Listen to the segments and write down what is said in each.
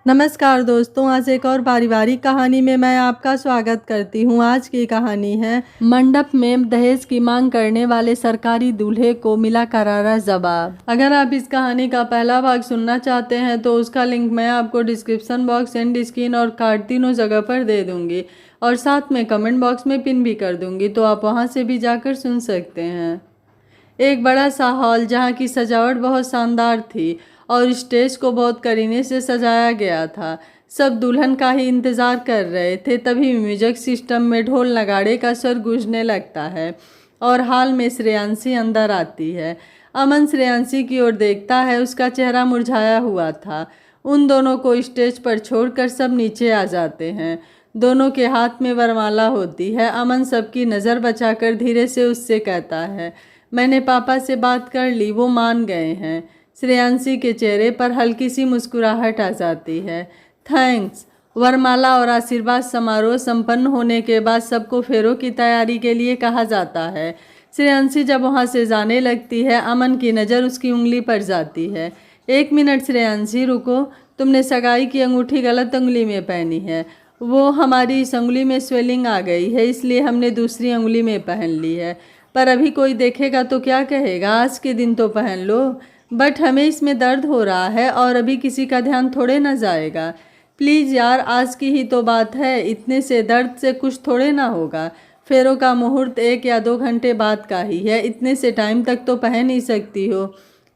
नमस्कार दोस्तों, आज एक और पारिवारिक कहानी में मैं आपका स्वागत करती हूँ। आज की कहानी है मंडप में दहेज की मांग करने वाले सरकारी दूल्हे को मिला करारा जवाब। अगर आप इस कहानी का पहला भाग सुनना चाहते हैं तो उसका लिंक मैं आपको डिस्क्रिप्शन बॉक्स, एंड स्क्रीन और कार्ड तीनों जगह पर दे दूंगी और साथ में कमेंट बॉक्स में पिन भी कर दूंगी, तो आप वहाँ से भी जाकर सुन सकते हैं। एक बड़ा सा हॉल जहाँ की सजावट बहुत शानदार थी और स्टेज को बहुत करीने से सजाया गया था। सब दुल्हन का ही इंतज़ार कर रहे थे। तभी म्यूजिक सिस्टम में ढोल नगाड़े का स्वर गूंजने लगता है और हॉल में श्रेयांशी अंदर आती है। अमन श्रेयांशी की ओर देखता है, उसका चेहरा मुरझाया हुआ था। उन दोनों को स्टेज पर छोड़कर सब नीचे आ जाते हैं। दोनों के हाथ में वरमाला होती है। अमन सबकी नज़र बचाकर धीरे से उससे कहता है, मैंने पापा से बात कर ली, वो मान गए हैं। श्रेयांशी के चेहरे पर हल्की सी मुस्कुराहट आ जाती है। थैंक्स। वरमाला और आशीर्वाद समारोह संपन्न होने के बाद सबको फेरों की तैयारी के लिए कहा जाता है। श्रेयांशी जब वहां से जाने लगती है, अमन की नज़र उसकी उंगली पर जाती है। 1 मिनट श्रेयांशी, रुको, तुमने सगाई की अंगूठी गलत उंगली में पहनी है। वो हमारी इस उंगली में स्वेलिंग आ गई है, इसलिए हमने दूसरी उंगली में पहन ली है। पर अभी कोई देखेगा तो क्या कहेगा? आज के दिन तो पहन लो। बट हमें इसमें दर्द हो रहा है और अभी किसी का ध्यान थोड़े ना जाएगा। प्लीज़ यार, आज की ही तो बात है, इतने से दर्द से कुछ थोड़े ना होगा। फेरों का मुहूर्त 1 या 2 घंटे बाद का ही है, इतने से टाइम तक तो पहन ही सकती हो।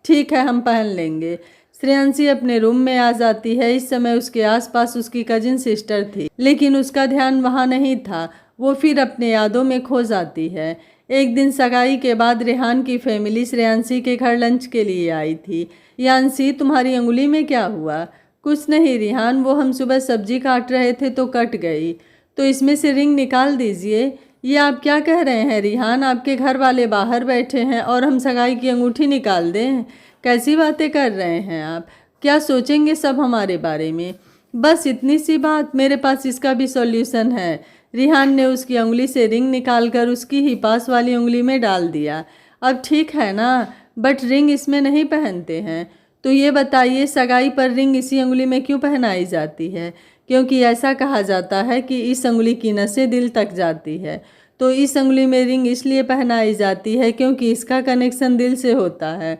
ठीक है, हम पहन लेंगे। श्रेयांशी अपने रूम में आ जाती है। इस समय उसके आसपास उसकी कजिन सिस्टर थी, लेकिन उसका ध्यान वहाँ नहीं था। वो फिर अपने यादों में खो जाती है। एक दिन सगाई के बाद रेहान की फैमिली श्रेयांशी के घर लंच के लिए आई थी। यांशी, तुम्हारी उंगली में क्या हुआ? कुछ नहीं रिहान, वो हम सुबह सब्जी काट रहे थे तो कट गई। तो इसमें से रिंग निकाल दीजिए। ये आप क्या कह रहे हैं रिहान? आपके घर वाले बाहर बैठे हैं और हम सगाई की अंगूठी निकाल दें? कैसी बातें कर रहे हैं आप? क्या सोचेंगे सब हमारे बारे में? बस इतनी सी बात, मेरे पास इसका भी सॉल्यूशन है। रिहान ने उसकी उंगली से रिंग निकालकर उसकी ही पास वाली उंगली में डाल दिया। अब ठीक है ना? बट रिंग इसमें नहीं पहनते हैं। तो ये बताइए, सगाई पर रिंग इसी उंगली में क्यों पहनाई जाती है? क्योंकि ऐसा कहा जाता है कि इस उंगली की नसें दिल तक जाती है। तो इस उंगली में रिंग इसलिए पहनाई जाती है क्योंकि इसका कनेक्शन दिल से होता है।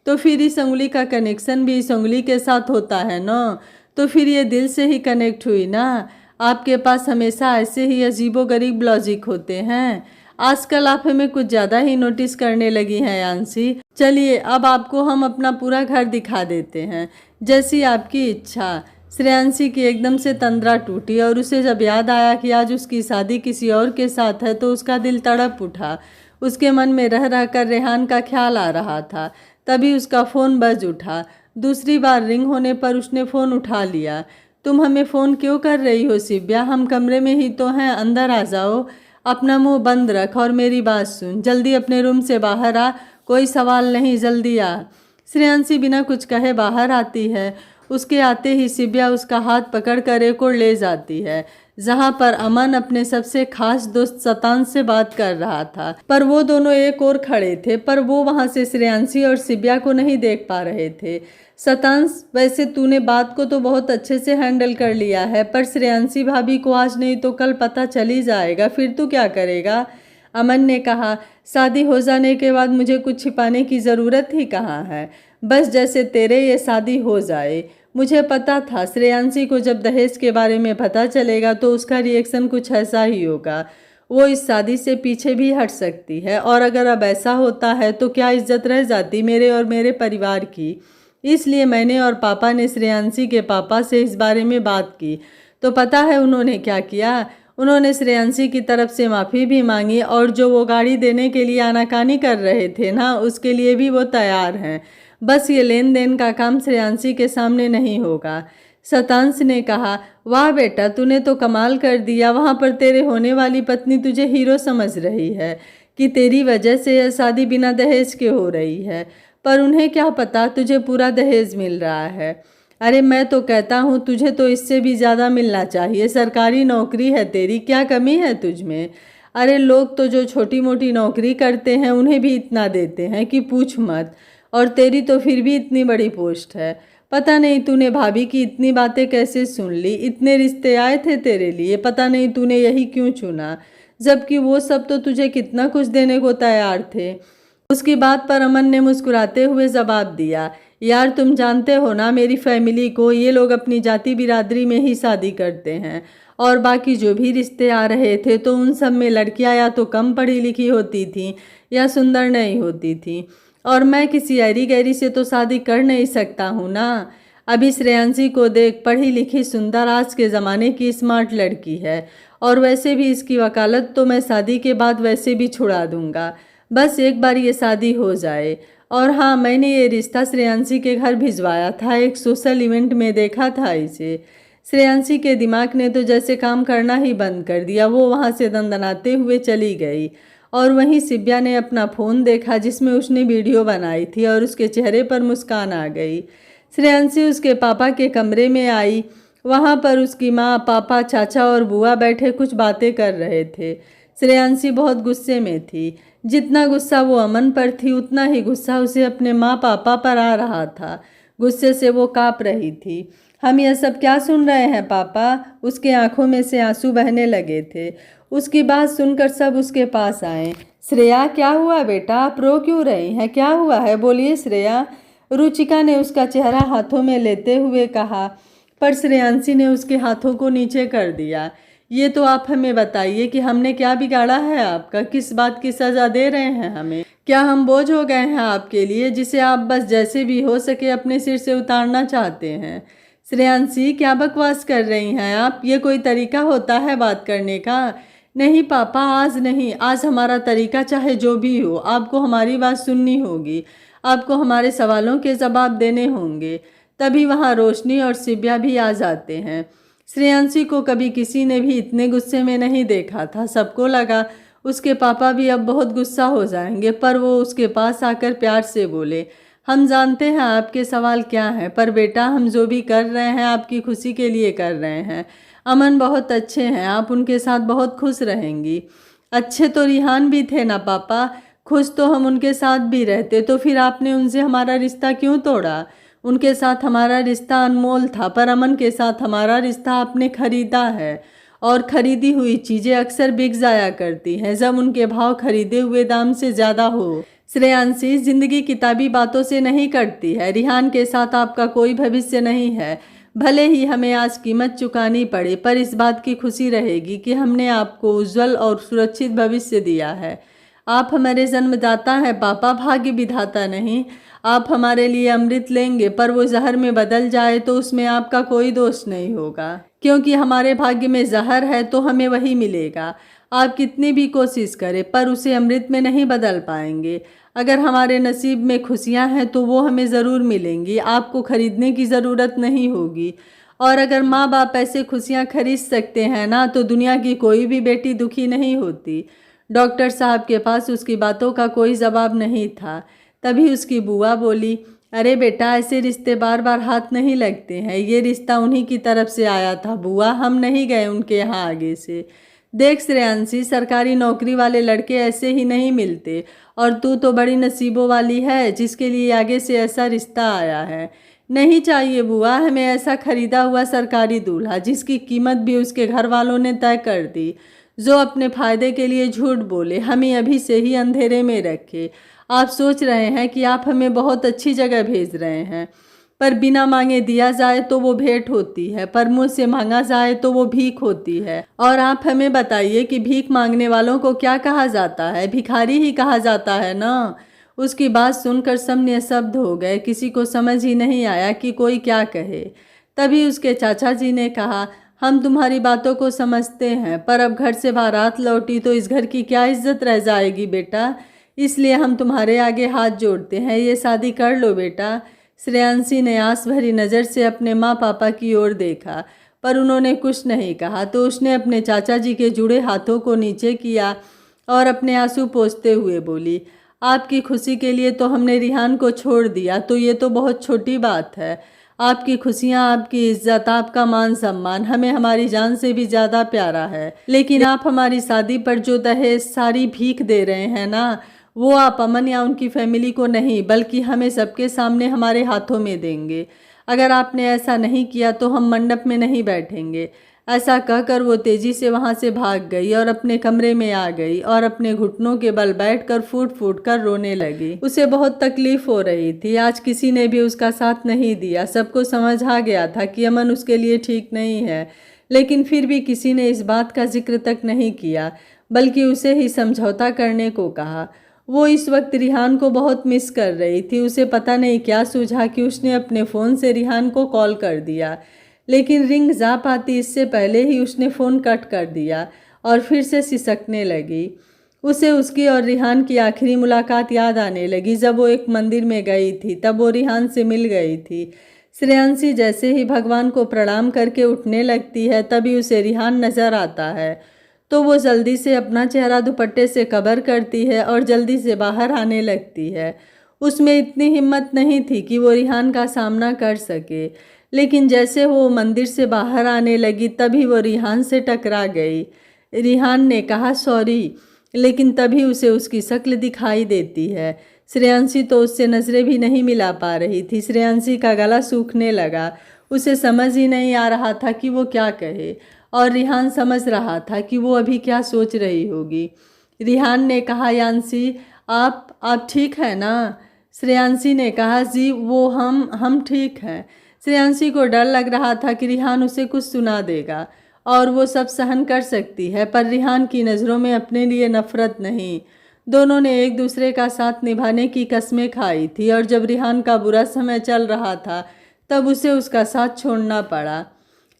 तो फिर इस उंगली का कनेक्शन भी इस उंगली के साथ होता है ना? तो फिर ये दिल से ही कनेक्ट हुई ना। आपके पास हमेशा ऐसे ही अजीबोगरीब लॉजिक होते हैं। आजकल आप हमें कुछ ज़्यादा ही नोटिस करने लगी हैं यांशी। चलिए, अब आपको हम अपना पूरा घर दिखा देते हैं, जैसी आपकी इच्छा। श्रेयांशी की एकदम से तंद्रा टूटी और उसे जब याद आया कि आज उसकी शादी किसी और के साथ है तो उसका दिल तड़प उठा। उसके मन में रह रह कर रेहान का ख्याल आ रहा था। तभी उसका फ़ोन बज उठा। दूसरी बार रिंग होने पर उसने फ़ोन उठा लिया। तुम हमें फ़ोन क्यों कर रही हो शिव्या? हम कमरे में ही तो हैं, अंदर आ जाओ। अपना मुंह बंद रख और मेरी बात सुन। जल्दी अपने रूम से बाहर आ, कोई सवाल नहीं, जल्दी आ। श्रेयांशी बिना कुछ कहे बाहर आती है। उसके आते ही शिव्या उसका हाथ पकड़कर एक ओर ले जाती है, जहां पर अमन अपने सबसे खास दोस्त शतांश से बात कर रहा था। पर वो दोनों एक और खड़े थे, पर वो वहां से श्रेयांशी और शिव्या को नहीं देख पा रहे थे। शतांश, वैसे तूने बात को तो बहुत अच्छे से हैंडल कर लिया है, पर श्रेयांशी भाभी को आज नहीं तो कल पता चल ही जाएगा, फिर तू क्या करेगा? अमन ने कहा, शादी हो जाने के बाद मुझे कुछ छिपाने की ज़रूरत ही कहाँ है। बस जैसे तेरे ये शादी हो जाए। मुझे पता था श्रेयांशी को जब दहेज के बारे में पता चलेगा तो उसका रिएक्शन कुछ ऐसा ही होगा। वो इस शादी से पीछे भी हट सकती है, और अगर अब ऐसा होता है तो क्या इज्जत रह जाती मेरे और मेरे परिवार की। इसलिए मैंने और पापा ने श्रेयांशी के पापा से इस बारे में बात की। तो पता है उन्होंने क्या किया? उन्होंने श्रेयांशी की तरफ से माफ़ी भी मांगी, और जो वो गाड़ी देने के लिए आनाकानी कर रहे थे ना, उसके लिए भी वो तैयार हैं। बस ये लेन देन का काम श्रेयांशी के सामने नहीं होगा। शतांश ने कहा, वाह बेटा, तूने तो कमाल कर दिया। वहाँ पर तेरे होने वाली पत्नी तुझे हीरो समझ रही है कि तेरी वजह से यह शादी बिना दहेज के हो रही है, पर उन्हें क्या पता तुझे पूरा दहेज मिल रहा है। अरे मैं तो कहता हूँ तुझे तो इससे भी ज़्यादा मिलना चाहिए। सरकारी नौकरी है तेरी, क्या कमी है तुझ में? अरे लोग तो जो छोटी मोटी नौकरी करते हैं उन्हें भी इतना देते हैं कि पूछ मत, और तेरी तो फिर भी इतनी बड़ी पोस्ट है। पता नहीं तूने भाभी की इतनी बातें कैसे सुन ली। इतने रिश्ते आए थे तेरे लिए, पता नहीं तूने यही क्यों चुना, जबकि वो सब तो तुझे कितना कुछ देने को तैयार थे। उसकी बात पर अमन ने मुस्कुराते हुए जवाब दिया, यार तुम जानते हो ना मेरी फैमिली को, ये लोग अपनी जाति बिरादरी में ही शादी करते हैं। और बाकी जो भी रिश्ते आ रहे थे तो उन सब में लड़कियां या तो कम पढ़ी लिखी होती थीं या सुंदर नहीं होती थीं। और मैं किसी ऐरी गैरी से तो शादी कर नहीं सकता हूँ ना। अभी श्रेयांशी को देख, पढ़ी लिखी सुंदर आज के ज़माने की स्मार्ट लड़की है। और वैसे भी इसकी वकालत तो मैं शादी के बाद वैसे भी छुड़ा दूंगा, बस एक बार ये शादी हो जाए। और हाँ, मैंने ये रिश्ता श्रेयांशी के घर भिजवाया था, एक सोशल इवेंट में देखा था इसे। श्रेयांशी के दिमाग ने तो जैसे काम करना ही बंद कर दिया। वो वहाँ से दंदनाते हुए चली गई। और वहीं सिब्या ने अपना फ़ोन देखा जिसमें उसने वीडियो बनाई थी और उसके चेहरे पर मुस्कान आ गई। श्रेयांशी उसके पापा के कमरे में आई। वहाँ पर उसकी माँ, पापा, चाचा और बुआ बैठे कुछ बातें कर रहे थे। श्रेयांशी बहुत गुस्से में थी। जितना गुस्सा वो अमन पर थी उतना ही गुस्सा उसे अपने माँ पापा पर आ रहा था। गुस्से से वो काँप रही थी। हम यह सब क्या सुन रहे हैं पापा? उसके आंखों में से आंसू बहने लगे थे। उसकी बात सुनकर सब उसके पास आए। श्रेया, क्या हुआ बेटा, आप रो क्यों रही हैं? क्या हुआ है, बोलिए श्रेया। रुचिका ने उसका चेहरा हाथों में लेते हुए कहा, पर श्रेयांशी ने उसके हाथों को नीचे कर दिया। ये तो आप हमें बताइए कि हमने क्या बिगाड़ा है आपका, किस बात की सज़ा दे रहे हैं हमें? क्या हम बोझ हो गए हैं आपके लिए, जिसे आप बस जैसे भी हो सके अपने सिर से उतारना चाहते हैं? श्रेयांशी, क्या बकवास कर रही हैं आप? ये कोई तरीका होता है बात करने का? नहीं पापा, आज नहीं। आज हमारा तरीका चाहे जो भी हो, आपको हमारी बात सुननी होगी। आपको हमारे सवालों के जवाब देने होंगे। तभी वहाँ रोशनी और सिब्या भी आ जाते हैं। श्रेयांशी को कभी किसी ने भी इतने गुस्से में नहीं देखा था। सबको लगा उसके पापा भी अब बहुत गुस्सा हो जाएंगे, पर वो उसके पास आकर प्यार से बोले, हम जानते हैं आपके सवाल क्या हैं, पर बेटा हम जो भी कर रहे हैं आपकी खुशी के लिए कर रहे हैं। अमन बहुत अच्छे हैं, आप उनके साथ बहुत खुश रहेंगी। अच्छे तो रिहान भी थे ना पापा, खुश तो हम उनके साथ भी रहते, तो फिर आपने उनसे हमारा रिश्ता क्यों तोड़ा? उनके साथ हमारा रिश्ता अनमोल था, पर अमन के साथ हमारा रिश्ता आपने खरीदा है। और खरीदी हुई चीज़ें अक्सर बिक जाया करती हैं जब उनके भाव खरीदे हुए दाम से ज़्यादा हो। श्रेयांशी, जिंदगी किताबी बातों से नहीं कटती है। रिहान के साथ आपका कोई भविष्य नहीं है। भले ही हमें आज कीमत चुकानी पड़े, पर इस बात की खुशी रहेगी कि हमने आपको उज्जवल और सुरक्षित भविष्य दिया है। आप हमारे जन्मदाता हैं पापा, भाग्य विधाता नहीं। आप हमारे लिए अमृत लेंगे, पर वो जहर में बदल जाए तो उसमें आपका कोई दोष नहीं होगा, क्योंकि हमारे भाग्य में जहर है तो हमें वही मिलेगा। आप कितनी भी कोशिश करें पर उसे अमृत में नहीं बदल पाएंगे। अगर हमारे नसीब में खुशियां हैं तो वो हमें ज़रूर मिलेंगी, आपको खरीदने की ज़रूरत नहीं होगी। और अगर माँ बाप ऐसे खुशियां खरीद सकते हैं ना, तो दुनिया की कोई भी बेटी दुखी नहीं होती। डॉक्टर साहब के पास उसकी बातों का कोई जवाब नहीं था। तभी उसकी बुआ बोली, अरे बेटा, ऐसे रिश्ते बार बार हाथ नहीं लगते हैं। ये रिश्ता उन्हीं की तरफ से आया था बुआ, हम नहीं गए उनके यहाँ आगे से। देख श्रेयांशी, सरकारी नौकरी वाले लड़के ऐसे ही नहीं मिलते, और तू तो बड़ी नसीबों वाली है जिसके लिए आगे से ऐसा रिश्ता आया है। नहीं चाहिए बुआ हमें ऐसा खरीदा हुआ सरकारी दूल्हा, जिसकी कीमत भी उसके घर वालों ने तय कर दी, जो अपने फायदे के लिए झूठ बोले, हमें अभी से ही अंधेरे में रखे। आप सोच रहे हैं कि आप हमें बहुत अच्छी जगह भेज रहे हैं, पर बिना मांगे दिया जाए तो वो भेंट होती है, पर मुँह से मांगा जाए तो वो भीख होती है। और आप हमें बताइए कि भीख मांगने वालों को क्या कहा जाता है? भिखारी ही कहा जाता है ना। उसकी बात सुनकर सब निःशब्द हो गए। किसी को समझ ही नहीं आया कि कोई क्या कहे। तभी उसके चाचा जी ने कहा, हम तुम्हारी बातों को समझते हैं, पर अब घर से बारात लौटी तो इस घर की क्या इज्जत रह जाएगी बेटा। इसलिए हम तुम्हारे आगे हाथ जोड़ते हैं, ये शादी कर लो बेटा। श्रेयांशी ने आस भरी नज़र से अपने माँ पापा की ओर देखा, पर उन्होंने कुछ नहीं कहा। तो उसने अपने चाचा जी के जुड़े हाथों को नीचे किया और अपने आंसू पोंछते हुए बोली, आपकी खुशी के लिए तो हमने रिहान को छोड़ दिया, तो ये तो बहुत छोटी बात है। आपकी खुशियाँ, आपकी इज्जत, आपका मान सम्मान हमें हमारी जान से भी ज़्यादा प्यारा है। लेकिन आप हमारी शादी पर जो दहेज सारी भीख दे रहे हैं ना, वो आप अमन या उनकी फैमिली को नहीं, बल्कि हमें सबके सामने हमारे हाथों में देंगे। अगर आपने ऐसा नहीं किया तो हम मंडप में नहीं बैठेंगे। ऐसा कहकर वो तेजी से वहाँ से भाग गई और अपने कमरे में आ गई और अपने घुटनों के बल बैठकर फूट फूट कर रोने लगी। उसे बहुत तकलीफ हो रही थी। आज किसी ने भी उसका साथ नहीं दिया। सबको समझ आ गया था कि अमन उसके लिए ठीक नहीं है, लेकिन फिर भी किसी ने इस बात का जिक्र तक नहीं किया, बल्कि उसे ही समझौता करने को कहा। वो इस वक्त रिहान को बहुत मिस कर रही थी। उसे पता नहीं क्या सूझा कि उसने अपने फ़ोन से रिहान को कॉल कर दिया, लेकिन रिंग जा पाती इससे पहले ही उसने फ़ोन कट कर दिया और फिर से सिसकने लगी। उसे उसकी और रिहान की आखिरी मुलाकात याद आने लगी। जब वो एक मंदिर में गई थी तब वो रिहान से मिल गई थी। श्रेयांशी जैसे ही भगवान को प्रणाम करके उठने लगती है तभी उसे रिहान नज़र आता है, तो वो जल्दी से अपना चेहरा दुपट्टे से कवर करती है और जल्दी से बाहर आने लगती है। उसमें इतनी हिम्मत नहीं थी कि वो रिहान का सामना कर सके, लेकिन जैसे वो मंदिर से बाहर आने लगी तभी वो रिहान से टकरा गई। रिहान ने कहा सॉरी, लेकिन तभी उसे उसकी शक्ल दिखाई देती है। श्रेयांशी तो उससे नज़रें भी नहीं मिला पा रही थी। श्रेयांशी का गला सूखने लगा। उसे समझ ही नहीं आ रहा था कि वो क्या कहे, और रिहान समझ रहा था कि वो अभी क्या सोच रही होगी। रिहान ने कहा यांशी, आप ठीक है ना? श्रेयांशी ने कहा जी वो हम ठीक हैं। श्रेयांशी को डर लग रहा था कि रिहान उसे कुछ सुना देगा, और वो सब सहन कर सकती है, पर रिहान की नज़रों में अपने लिए नफरत नहीं। दोनों ने एक दूसरे का साथ निभाने की कस्में खाई थी, और जब रिहान का बुरा समय चल रहा था तब उसे उसका साथ छोड़ना पड़ा।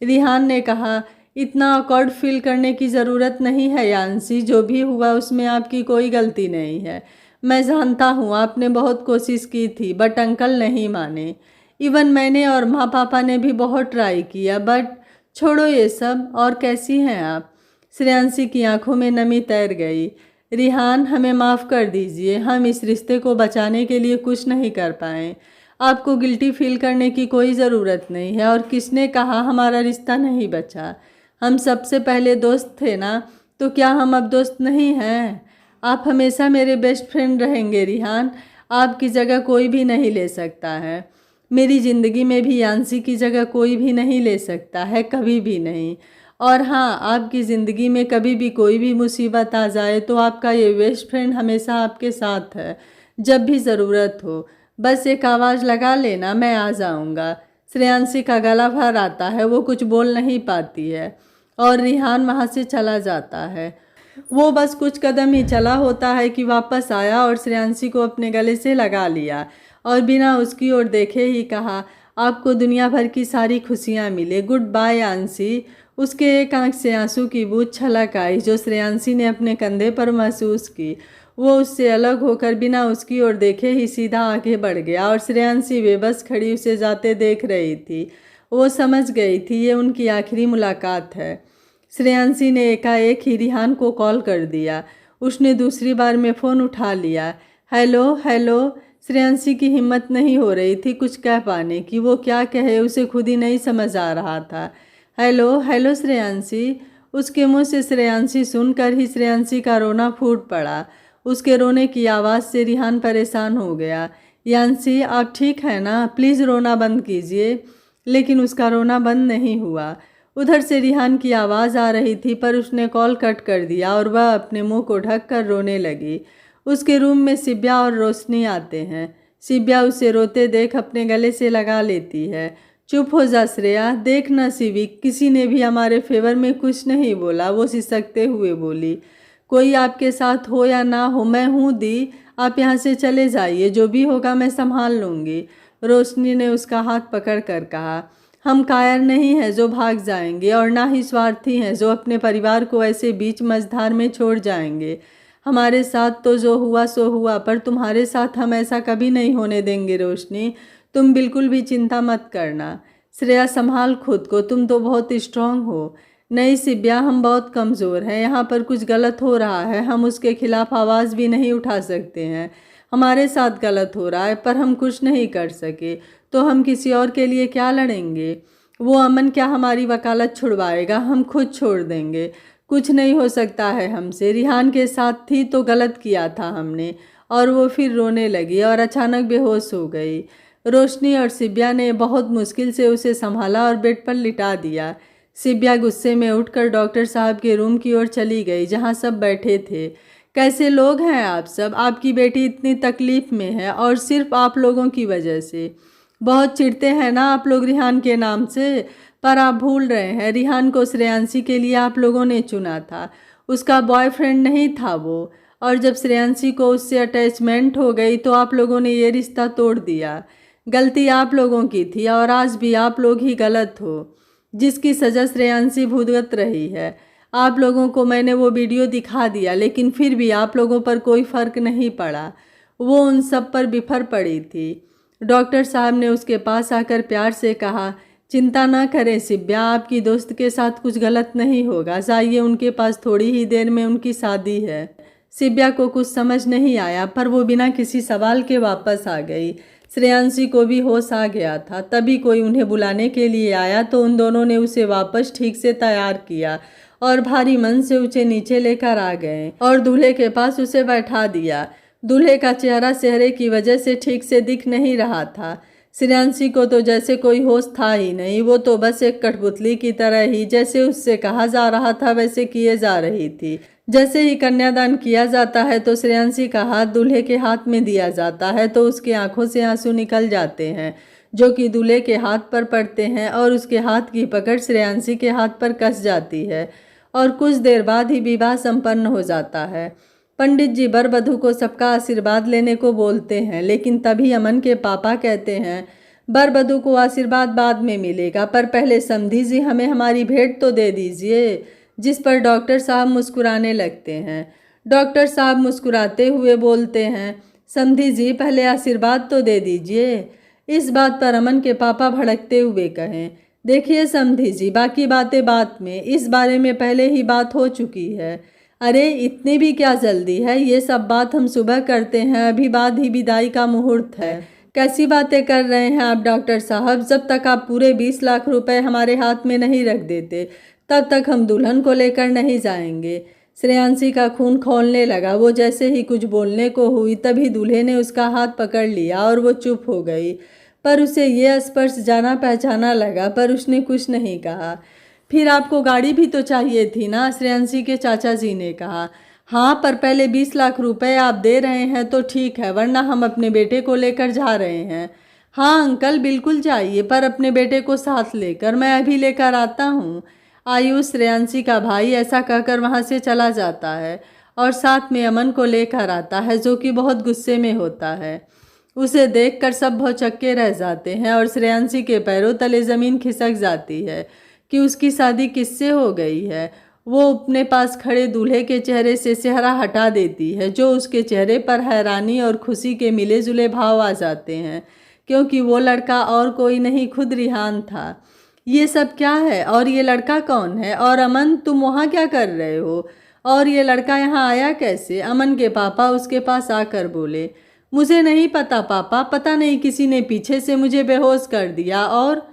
रिहान ने कहा इतना ऑकवर्ड फील करने की ज़रूरत नहीं है यांशी, जो भी हुआ उसमें आपकी कोई गलती नहीं है। मैं जानता हूँ आपने बहुत कोशिश की थी, बट अंकल नहीं माने। इवन मैंने और माँ पापा ने भी बहुत ट्राई किया, बट छोड़ो ये सब। और कैसी हैं आप? श्रेयांशी की आंखों में नमी तैर गई। रिहान, हमें माफ़ कर दीजिए, हम इस रिश्ते को बचाने के लिए कुछ नहीं कर पाए। आपको गिल्टी फील करने की कोई ज़रूरत नहीं है। और किसने कहा हमारा रिश्ता नहीं बचा? हम सबसे पहले दोस्त थे ना, तो क्या हम अब दोस्त नहीं हैं? आप हमेशा मेरे बेस्ट फ्रेंड रहेंगे रिहान। आपकी जगह कोई भी नहीं ले सकता है। मेरी ज़िंदगी में भी यांशी की जगह कोई भी नहीं ले सकता है, कभी भी नहीं। और हाँ, आपकी ज़िंदगी में कभी भी कोई भी मुसीबत आ जाए तो आपका ये बेस्ट फ्रेंड हमेशा आपके साथ है। जब भी ज़रूरत हो बस एक आवाज़ लगा लेना, मैं आ जाऊँगा। श्रेयांशी का गला भर आता है, वो कुछ बोल नहीं पाती है, और रिहान वहाँ से चला जाता है। वो बस कुछ कदम ही चला होता है कि वापस आया और श्रेयांशी को अपने गले से लगा लिया और बिना उसकी ओर देखे ही कहा, आपको दुनिया भर की सारी खुशियाँ मिले, गुड बाय यांशी। उसके एक आंख से आंसू की बूंद छलक आई जो श्रेयांशी ने अपने कंधे पर महसूस की। वो उससे अलग होकर बिना उसकी ओर देखे ही सीधा आगे बढ़ गया, और श्रेयांशी बेबस खड़ी उसे जाते देख रही थी। वो समझ गई थी ये उनकी आखिरी मुलाकात है। श्रेयांशी ने एकाएक ही रिहान को कॉल कर दिया। उसने दूसरी बार में फ़ोन उठा लिया। Hello hello. श्रेयांशी की हिम्मत नहीं हो रही थी कुछ कह पाने की। वो क्या कहे उसे खुद ही नहीं समझ आ रहा था। Hello hello Shreyanshi. उसके मुंह से श्रेयांशी सुनकर ही श्रेयांशी का रोना फूट पड़ा। उसके रोने की आवाज़ से रिहान परेशान हो गया। यांशी, आप ठीक हैं ना? प्लीज़ रोना बंद कीजिए। लेकिन उसका रोना बंद नहीं हुआ। उधर से रिहान की आवाज़ आ रही थी, पर उसने कॉल कट कर दिया और वह अपने मुंह को ढककर रोने लगी। उसके रूम में सिब्या और रोशनी आते हैं। सिब्या उसे रोते देख अपने गले से लगा लेती है। चुप हो जा श्रेया, देख ना सिविक, किसी ने भी हमारे फेवर में कुछ नहीं बोला, वो सिसकते हुए बोली। कोई आपके साथ हो या ना हो, मैं हूँ दी, आप यहाँ से चले जाइए, जो भी होगा मैं संभाल लूँगी। रोशनी ने उसका हाथ पकड़ कर कहा, हम कायर नहीं हैं जो भाग जाएंगे, और ना ही स्वार्थी हैं जो अपने परिवार को ऐसे बीच मझधार में छोड़ जाएंगे। हमारे साथ तो जो हुआ सो हुआ, पर तुम्हारे साथ हम ऐसा कभी नहीं होने देंगे रोशनी, तुम बिल्कुल भी चिंता मत करना। श्रेया, संभाल खुद को, तुम तो बहुत स्ट्रांग हो। नहीं सिब्या, हम बहुत कमज़ोर हैं, यहाँ पर कुछ गलत हो रहा है, हम उसके खिलाफ आवाज़ भी नहीं उठा सकते हैं। हमारे साथ गलत हो रहा है पर हम कुछ नहीं कर सके, तो हम किसी और के लिए क्या लड़ेंगे? वो अमन क्या हमारी वकालत छुड़वाएगा? हम खुद छोड़ देंगे। कुछ नहीं हो सकता है हमसे। रिहान के साथ थी तो गलत किया था हमने। और वो फिर रोने लगी और अचानक बेहोश हो गई। रोशनी और सिब्या ने बहुत मुश्किल से उसे संभाला और बेड पर लिटा दिया। सिब्या गुस्से में उठकर डॉक्टर साहब के रूम की ओर चली गई जहां सब बैठे थे। कैसे लोग हैं आप सब? आपकी बेटी इतनी तकलीफ में है और सिर्फ आप लोगों की वजह से। बहुत चिढ़ते हैं ना आप लोग रिहान के नाम से, पर आप भूल रहे हैं रिहान को श्रेयांशी के लिए आप लोगों ने चुना था। उसका बॉयफ्रेंड नहीं था वो, और जब श्रेयांशी को उससे अटैचमेंट हो गई तो आप लोगों ने ये रिश्ता तोड़ दिया। गलती आप लोगों की थी और आज भी आप लोग ही गलत हो, जिसकी सज़ा श्रेयांशी भुगत रही है। आप लोगों को मैंने वो वीडियो दिखा दिया, लेकिन फिर भी आप लोगों पर कोई फ़र्क नहीं पड़ा। वो उन सब पर बिफर पड़ी थी। डॉक्टर साहब ने उसके पास आकर प्यार से कहा, चिंता ना करें सिब्या, आपकी दोस्त के साथ कुछ गलत नहीं होगा। जाइए, उनके पास थोड़ी ही देर में उनकी शादी है। सिब्या को कुछ समझ नहीं आया, पर वो बिना किसी सवाल के वापस आ गई। श्रेयांशी को भी होश आ गया था। तभी कोई उन्हें बुलाने के लिए आया तो उन दोनों ने उसे वापस ठीक से तैयार किया और भारी मन से उसे नीचे लेकर आ गए और दूल्हे के पास उसे बैठा दिया। दूल्हे का चेहरा सेहरे की वजह से ठीक से दिख नहीं रहा था। श्रेयांशी को तो जैसे कोई होश था ही नहीं। वो तो बस एक कठपुतली की तरह ही जैसे उससे कहा जा रहा था वैसे किए जा रही थी। जैसे ही कन्यादान किया जाता है तो श्रेयांशी का हाथ दूल्हे के हाथ में दिया जाता है तो उसकी आंखों से आंसू निकल जाते हैं, जो कि दूल्हे के हाथ पर पड़ते हैं और उसके हाथ की पकड़ श्रेयांशी के हाथ पर कस जाती है और कुछ देर बाद ही विवाह संपन्न हो जाता है। पंडित जी वर वधू को सबका आशीर्वाद लेने को बोलते हैं, लेकिन तभी अमन के पापा कहते हैं, वर वधू को आशीर्वाद बाद में मिलेगा, पर पहले समधी जी हमें हमारी भेंट तो दे दीजिए। जिस पर डॉक्टर साहब मुस्कुराने लगते हैं। डॉक्टर साहब मुस्कुराते हुए बोलते हैं, समधी जी पहले आशीर्वाद तो दे दीजिए। इस बात पर अमन के पापा भड़कते हुए कहें, देखिए समधी जी, बाकी बातें बात में, इस बारे में पहले ही बात हो चुकी है। अरे इतनी भी क्या जल्दी है, ये सब बात हम सुबह करते हैं, अभी बाद ही विदाई का मुहूर्त है। कैसी बातें कर रहे हैं आप डॉक्टर साहब? जब तक आप पूरे 20 लाख रुपए हमारे हाथ में नहीं रख देते तब तक हम दुल्हन को लेकर नहीं जाएंगे। श्रेयांशी का खून खौलने लगा। वो जैसे ही कुछ बोलने को हुई तभी दूल्हे ने उसका हाथ पकड़ लिया और वो चुप हो गई, पर उसे ये स्पर्श जाना पहचाना लगा, पर उसने कुछ नहीं कहा। फिर आपको गाड़ी भी तो चाहिए थी ना, श्रेयांशी के चाचा जी ने कहा। हाँ, पर पहले 20 लाख रुपए आप दे रहे हैं तो ठीक है, वरना हम अपने बेटे को लेकर जा रहे हैं। हाँ अंकल, बिल्कुल चाहिए, पर अपने बेटे को साथ लेकर। मैं अभी लेकर आता हूँ। आयुष, श्रेयांशी का भाई, ऐसा कहकर वहाँ से चला जाता है और साथ में अमन को लेकर आता है, जो कि बहुत गुस्से में होता है। उसे देखकर सब भौचक्के रह जाते हैं और श्रेयांशी के पैरों तले ज़मीन खिसक जाती है कि उसकी शादी किससे हो गई है। वो अपने पास खड़े दूल्हे के चेहरे से सेहरा हटा देती है, जो उसके चेहरे पर हैरानी और खुशी के मिले जुले भाव आ जाते हैं, क्योंकि वो लड़का और कोई नहीं, खुद रिहान था। ये सब क्या है और ये लड़का कौन है? और अमन, तुम वहाँ क्या कर रहे हो? और ये लड़का यहाँ आया कैसे? अमन के पापा उसके पास आकर बोले, मुझे नहीं पता पापा, पता नहीं किसी ने पीछे से मुझे बेहोश कर दिया। और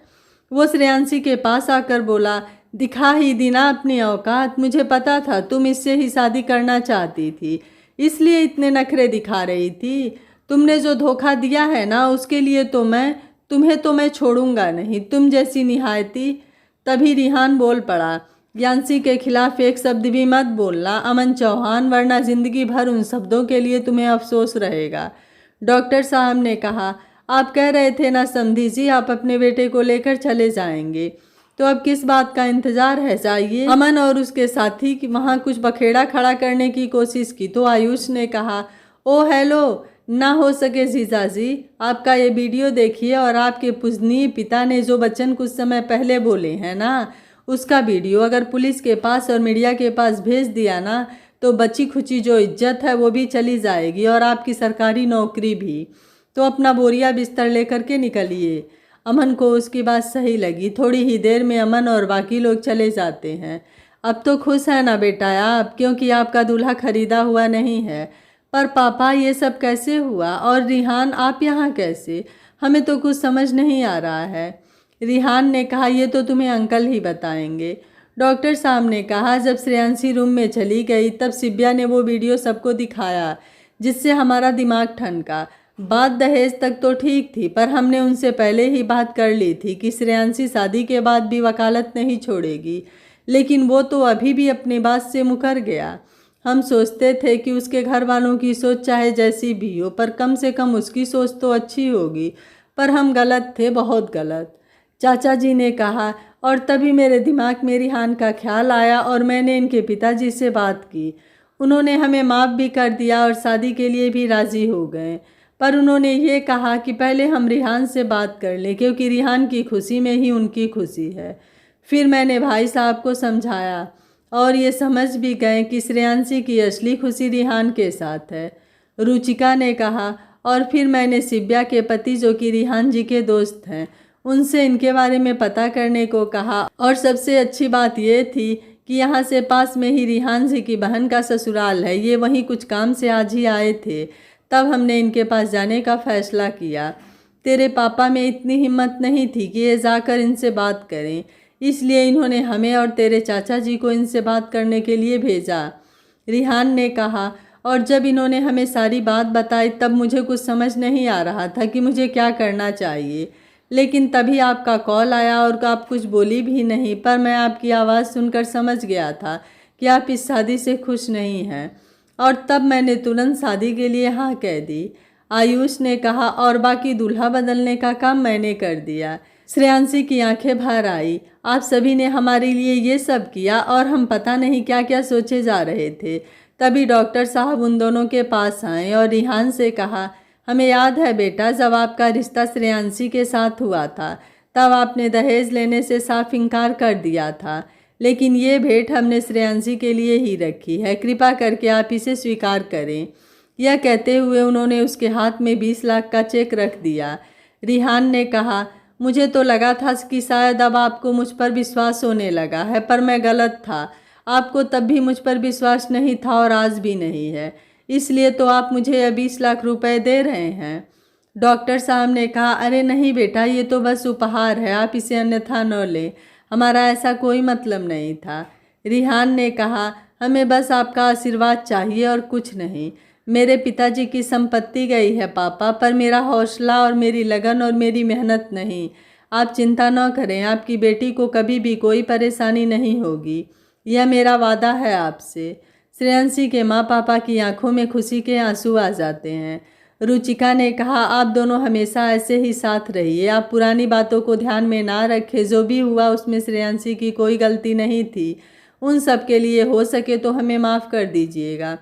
वो श्रेयांशी के पास आकर बोला, दिखा ही दी ना अपनी औकात, मुझे पता था तुम इससे ही शादी करना चाहती थी, इसलिए इतने नखरे दिखा रही थी। तुमने जो धोखा दिया है ना, उसके लिए तो तुम्हें तो मैं छोड़ूंगा नहीं, तुम जैसी निहायती। तभी रिहान बोल पड़ा, यांशी के खिलाफ एक शब्द भी मत बोलना अमन चौहान, वरना जिंदगी भर उन शब्दों के लिए तुम्हें अफसोस रहेगा। डॉक्टर साहब ने कहा, आप कह रहे थे ना समधी जी, आप अपने बेटे को लेकर चले जाएंगे, तो अब किस बात का इंतजार है? जाइए। अमन और उसके साथी की वहाँ कुछ बखेड़ा खड़ा करने की कोशिश की तो आयुष ने कहा, ओ हेलो, ना हो सके जीजाजी, आपका ये वीडियो देखिए और आपके पूजनीय पिता ने जो वचन कुछ समय पहले बोले हैं ना, उसका वीडियो अगर पुलिस के पास और मीडिया के पास भेज दिया ना, तो बची खुची जो इज्जत है वो भी चली जाएगी और आपकी सरकारी नौकरी भी। तो अपना बोरिया बिस्तर लेकर के निकलिए। अमन को उसकी बात सही लगी। थोड़ी ही देर में अमन और बाकी लोग चले जाते हैं। अब तो खुश है ना बेटा आप, क्योंकि आपका दूल्हा खरीदा हुआ नहीं है। पर पापा, ये सब कैसे हुआ? और रिहान, आप यहाँ कैसे? हमें तो कुछ समझ नहीं आ रहा है। रिहान ने कहा, ये तो तुम्हें अंकल ही बताएंगे। डॉक्टर साहब ने कहा, जब श्रेयांशी रूम में चली गई तब सिब्या ने वो वीडियो सबको दिखाया, जिससे हमारा दिमाग ठनका। बात दहेज तक तो ठीक थी, पर हमने उनसे पहले ही बात कर ली थी कि श्रेयांशी शादी के बाद भी वकालत नहीं छोड़ेगी, लेकिन वो तो अभी भी अपनी बात से मुकर गया। हम सोचते थे कि उसके घर वालों की सोच चाहे जैसी भी हो, पर कम से कम उसकी सोच तो अच्छी होगी, पर हम गलत थे, बहुत गलत। चाचा जी ने कहा, और तभी मेरे दिमाग में रिहान का ख्याल आया और मैंने इनके पिताजी से बात की। उन्होंने हमें माफ़ भी कर दिया और शादी के लिए भी राज़ी हो गए, पर उन्होंने ये कहा कि पहले हम रिहान से बात कर लें, क्योंकि रिहान की खुशी में ही उनकी खुशी है। फिर मैंने भाई साहब को समझाया और ये समझ भी गए कि श्रेयांशी की असली खुशी रिहान के साथ है। रुचिका ने कहा, और फिर मैंने शिव्या के पति जो कि रिहान जी के दोस्त हैं, उनसे इनके बारे में पता करने को कहा। और सबसे अच्छी बात यह थी कि यहाँ से पास में ही रिहान जी की बहन का ससुराल है। ये वहीं कुछ काम से आज ही आए थे, तब हमने इनके पास जाने का फैसला किया। तेरे पापा में इतनी हिम्मत नहीं थी कि ये जाकर इनसे बात करें, इसलिए इन्होंने हमें और तेरे चाचा जी को इनसे बात करने के लिए भेजा, रिहान ने कहा। और जब इन्होंने हमें सारी बात बताई तब मुझे कुछ समझ नहीं आ रहा था कि मुझे क्या करना चाहिए, लेकिन तभी आपका कॉल आया और आप कुछ बोली भी नहीं, पर मैं आपकी आवाज़ सुनकर समझ गया था कि आप इस शादी से खुश नहीं हैं, और तब मैंने तुरंत शादी के लिए हाँ कह दी, आयुष ने कहा। और बाकी दूल्हा बदलने का काम मैंने कर दिया। श्रेयांशी की आंखें भर आई। आप सभी ने हमारे लिए ये सब किया और हम पता नहीं क्या क्या सोचे जा रहे थे। तभी डॉक्टर साहब उन दोनों के पास आए और रिहान से कहा, हमें याद है बेटा, जब आपका रिश्ता श्रेयांशी के साथ हुआ था तब आपने दहेज लेने से साफ इनकार कर दिया था, लेकिन ये भेंट हमने श्रेयांशी के लिए ही रखी है, कृपा करके आप इसे स्वीकार करें। यह कहते हुए उन्होंने उसके हाथ में 20 लाख का चेक रख दिया। रिहान ने कहा, मुझे तो लगा था कि शायद अब आपको मुझ पर विश्वास होने लगा है, पर मैं गलत था। आपको तब भी मुझ पर विश्वास नहीं था और आज भी नहीं है, इसलिए तो आप मुझे यह 20 लाख रुपए दे रहे हैं। डॉक्टर साहब ने कहा, अरे नहीं बेटा, ये तो बस उपहार है, आप इसे अन्यथा न लें, हमारा ऐसा कोई मतलब नहीं था। रिहान ने कहा, हमें बस आपका आशीर्वाद चाहिए और कुछ नहीं। मेरे पिताजी की संपत्ति गई है पापा, पर मेरा हौसला और मेरी लगन और मेरी मेहनत नहीं। आप चिंता न करें, आपकी बेटी को कभी भी कोई परेशानी नहीं होगी, यह मेरा वादा है आपसे। श्रेयांशी के माँ पापा की आंखों में खुशी के आंसू आ जाते हैं। रुचिका ने कहा, आप दोनों हमेशा ऐसे ही साथ रहिए, आप पुरानी बातों को ध्यान में ना रखें, जो भी हुआ उसमें श्रेयांशी की कोई गलती नहीं थी। उन सब के लिए हो सके तो हमें माफ़ कर दीजिएगा,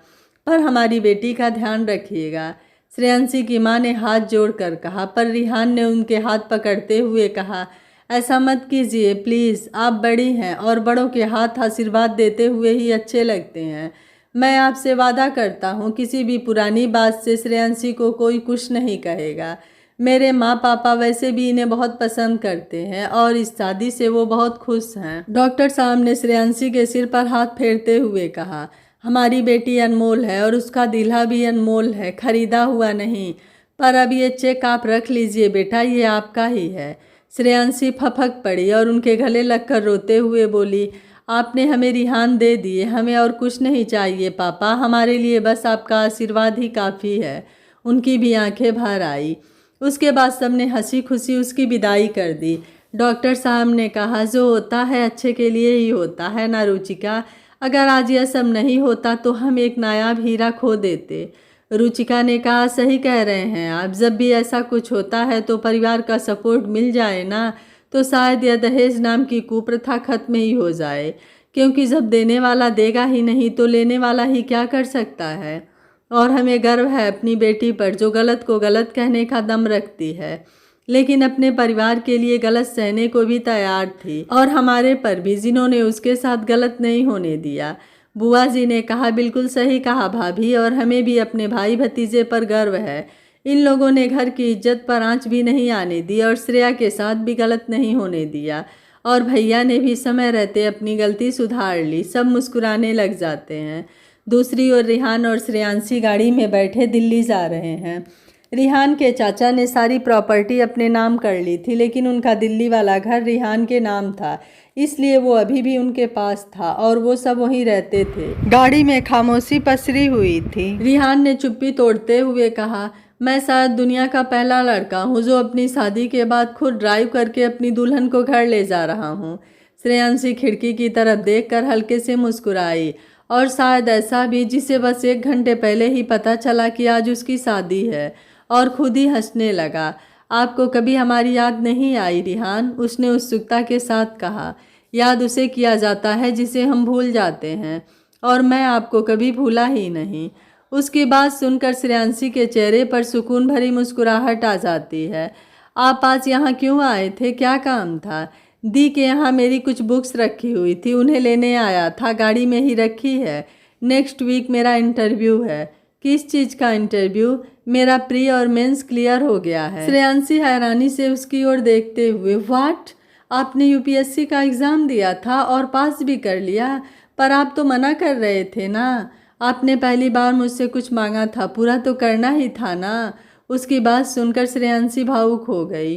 पर हमारी बेटी का ध्यान रखिएगा। श्रेयांशी की माँ ने हाथ जोड़कर कहा, पर रिहान ने उनके हाथ पकड़ते हुए कहा, ऐसा मत कीजिए प्लीज़, आप बड़ी हैं और बड़ों के हाथ आशीर्वाद देते हुए ही अच्छे लगते हैं। मैं आपसे वादा करता हूँ किसी भी पुरानी बात से श्रेयांशी को कोई कुछ नहीं कहेगा। मेरे माँ पापा वैसे भी इन्हें बहुत पसंद करते हैं और इस शादी से वो बहुत खुश हैं। डॉक्टर साहब ने श्रेयांशी के सिर पर हाथ फेरते हुए कहा, हमारी बेटी अनमोल है और उसका दिल्हा भी अनमोल है, खरीदा हुआ नहीं। पर अब ये चेक आप रख लीजिए बेटा, ये आपका ही है। श्रेयांशी फपक पड़ी और उनके गले लगकर रोते हुए बोली, आपने हमें रिहान दे दिए, हमें और कुछ नहीं चाहिए पापा, हमारे लिए बस आपका आशीर्वाद ही काफ़ी है। उनकी भी आंखें भर आई। उसके बाद सबने हंसी खुशी उसकी विदाई कर दी। डॉक्टर साहब ने कहा, जो होता है अच्छे के लिए ही होता है ना रुचिका, अगर आज यह सब नहीं होता तो हम एक नायाब हीरा खो देते। रुचिका ने कहा, सही कह रहे हैं आप, जब भी ऐसा कुछ होता है तो परिवार का सपोर्ट मिल जाए ना, तो शायद यह दहेज नाम की कुप्रथा खत्म ही हो जाए, क्योंकि जब देने वाला देगा ही नहीं तो लेने वाला ही क्या कर सकता है। और हमें गर्व है अपनी बेटी पर, जो गलत को गलत कहने का दम रखती है, लेकिन अपने परिवार के लिए गलत सहने को भी तैयार थी, और हमारे पर भी, जिन्होंने उसके साथ गलत नहीं होने दिया। बुआ जी ने कहा, बिल्कुल सही कहा भाभी, और हमें भी अपने भाई भतीजे पर गर्व है। इन लोगों ने घर की इज्जत पर आंच भी नहीं आने दी और श्रेया के साथ भी गलत नहीं होने दिया, और भैया ने भी समय रहते अपनी गलती सुधार ली। सब मुस्कुराने लग जाते हैं। दूसरी ओर रिहान और श्रेयांशी गाड़ी में बैठे दिल्ली जा रहे हैं। रिहान के चाचा ने सारी प्रॉपर्टी अपने नाम कर ली थी, लेकिन उनका दिल्ली वाला घर रिहान के नाम था, इसलिए वो अभी भी उनके पास था और वो सब वहीं रहते थे। गाड़ी में खामोशी पसरी हुई थी। रिहान ने चुप्पी तोड़ते हुए कहा, मैं शायद दुनिया का पहला लड़का हूँ जो अपनी शादी के बाद खुद ड्राइव करके अपनी दुल्हन को घर ले जा रहा हूँ। श्रेयांशी खिड़की की तरफ देखकर हल्के से मुस्कुराई, और शायद ऐसा भी जिसे बस 1 घंटे पहले ही पता चला कि आज उसकी शादी है, और खुद ही हंसने लगा। आपको कभी हमारी याद नहीं आई रिहान? उसने उत्सुकता के साथ कहा। याद उसे किया जाता है जिसे हम भूल जाते हैं, और मैं आपको कभी भूला ही नहीं। उसकी बात सुनकर श्रेयांशी के चेहरे पर सुकून भरी मुस्कुराहट आ जाती है। आप आज यहाँ क्यों आए थे? क्या काम था? दी के यहाँ मेरी कुछ बुक्स रखी हुई थी, उन्हें लेने आया था। गाड़ी में ही रखी है। नेक्स्ट वीक मेरा इंटरव्यू है। किस चीज़ का इंटरव्यू? मेरा प्री और मेंस क्लियर हो गया है। श्रेयांशी हैरानी से उसकी ओर देखते हुए, व्हाट? आपने यूपीएससी का एग्ज़ाम दिया था और पास भी कर लिया, पर आप तो मना कर रहे थे ना। आपने पहली बार मुझसे कुछ मांगा था, पूरा तो करना ही था ना। उसकी बात सुनकर श्रेयांशी भावुक हो गई।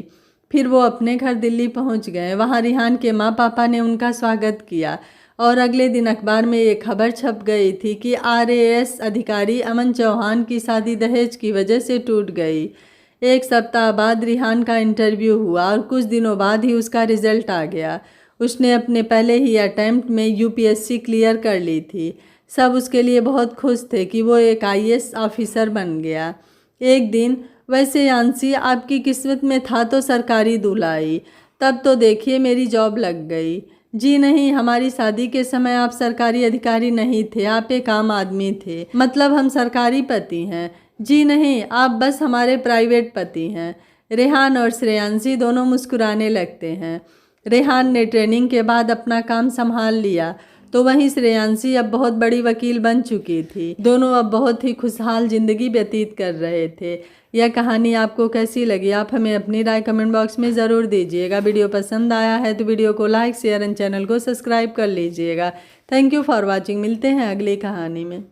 फिर वो अपने घर दिल्ली पहुंच गए। वहां रिहान के माँ पापा ने उनका स्वागत किया, और अगले दिन अखबार में ये खबर छप गई थी कि आरएएस अधिकारी अमन चौहान की शादी दहेज की वजह से टूट गई। 1 सप्ताह बाद रिहान का इंटरव्यू हुआ, और कुछ दिनों बाद ही उसका रिजल्ट आ गया। उसने अपने पहले ही अटेम्प्ट में यूपीएससी क्लियर कर ली थी। सब उसके लिए बहुत खुश थे कि वो एक आईएएस ऑफिसर बन गया। एक दिन, वैसे यांशी आपकी किस्मत में था तो सरकारी दूल्हा आई, तब तो देखिए मेरी जॉब लग गई। जी नहीं, हमारी शादी के समय आप सरकारी अधिकारी नहीं थे, आप एक आम आदमी थे। मतलब हम सरकारी पति हैं। जी नहीं, आप बस हमारे प्राइवेट पति हैं। रेहान और श्रेयांशी दोनों मुस्कुराने लगते हैं। रेहान ने ट्रेनिंग के बाद अपना काम संभाल लिया, तो वहीं श्रेयांशी अब बहुत बड़ी वकील बन चुकी थी। दोनों अब बहुत ही खुशहाल जिंदगी व्यतीत कर रहे थे। यह कहानी आपको कैसी लगी? आप हमें अपनी राय कमेंट बॉक्स में ज़रूर दीजिएगा। वीडियो पसंद आया है तो वीडियो को लाइक, शेयर एंड चैनल को सब्सक्राइब कर लीजिएगा। Thank you for watching. मिलते हैं अगली कहानी में।